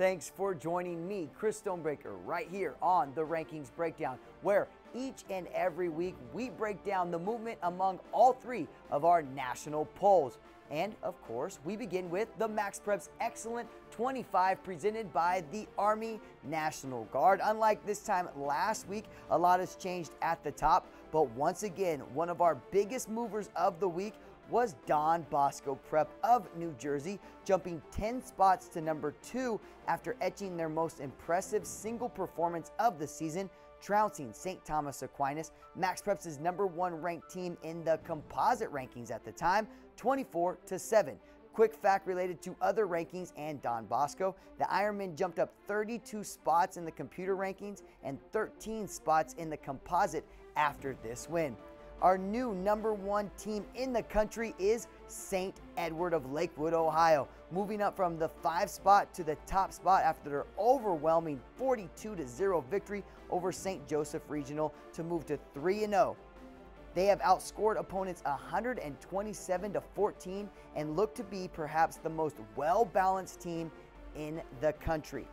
Thanks for joining me, Chris Stonebraker, right here on the Rankings Breakdown, where each and every week we break down the movement among all three of our national polls. And of course, we begin with the MaxPreps Excellent 25 presented by the Army National Guard. Unlike this time last week, a lot has changed at the top, but once again, one of our biggest movers of the week was Don Bosco Prep of New Jersey, jumping 10 spots to number 2 after etching their most impressive single performance of the season, trouncing St. Thomas Aquinas, MaxPreps' #1 ranked team in the composite rankings at the time, 24-7. Quick fact related to other rankings and Don Bosco, the Ironmen jumped up 32 spots in the computer rankings and 13 spots in the composite after this win. Our new #1 team in the country is St. Edward of Lakewood, Ohio, moving up from the 5 spot to the top spot after their overwhelming 42-0 victory over St. Joseph Regional to move to 3-0. They have outscored opponents 127-14 and look to be perhaps the most well-balanced team in the country.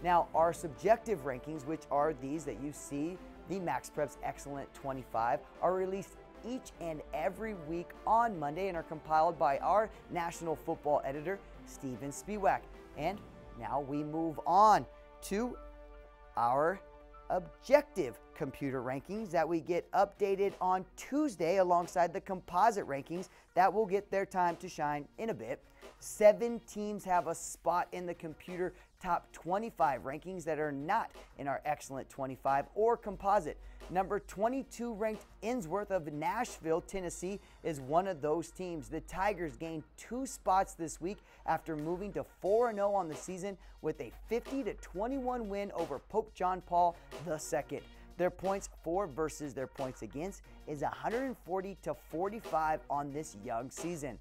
Now, our subjective rankings, which are these that you see, the MaxPreps Excellent 25, are released each and every week on Monday and are compiled by our national football editor, Steven Spiewak. And now we move on to our objective computer rankings that we get updated on Tuesday alongside the composite rankings that will get their time to shine in a bit. 7 teams have a spot in the computer top 25 rankings that are not in our Excellent 25 or composite. Number 22 ranked Innsworth of Nashville, Tennessee is one of those teams. The Tigers gained 2 spots this week after moving to 4-0 on the season with a 50-21 win over Pope John Paul II. Their points for versus their points against is 140-45 on this young season.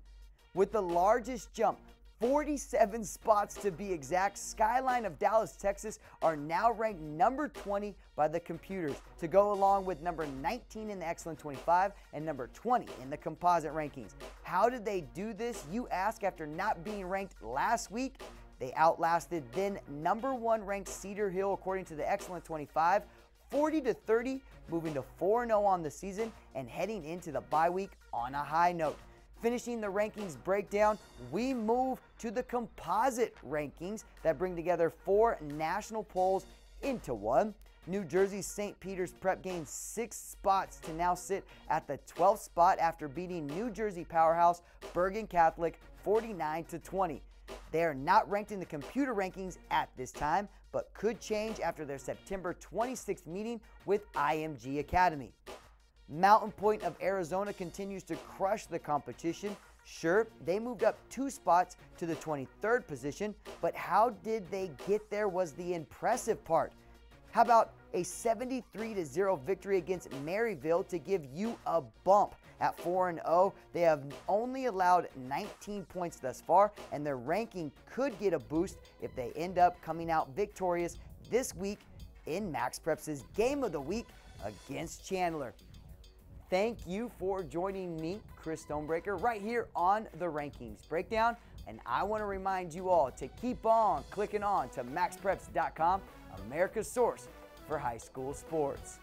With the largest jump, 47 spots to be exact, Skyline of Dallas, Texas are now ranked number 20 by the computers to go along with number 19 in the Excellent 25 and number 20 in the composite rankings. How did they do this, you ask, after not being ranked last week? They outlasted then #1 ranked Cedar Hill according to the Excellent 25, 40-30, moving to 4-0 on the season and heading into the bye week on a high note. Finishing the rankings breakdown, we move to the composite rankings that bring together 4 national polls into one. New Jersey's St. Peter's Prep gained 6 spots to now sit at the 12th spot after beating New Jersey powerhouse Bergen Catholic 49-20. They are not ranked in the computer rankings at this time, but could change after their September 26th meeting with IMG Academy. Mountain Point of Arizona continues to crush the competition. Sure, they moved up 2 spots to the 23rd position, but how did they get there was the impressive part. How about a 73-0 victory against Maryville to give you a bump? At 4-0, they have only allowed 19 points thus far, and their ranking could get a boost if they end up coming out victorious this week in MaxPreps' Game of the Week against Chandler. Thank you for joining me, Chris Stonebraker, right here on the Rankings Breakdown. And I want to remind you all to keep on clicking on to MaxPreps.com, America's source for high school sports.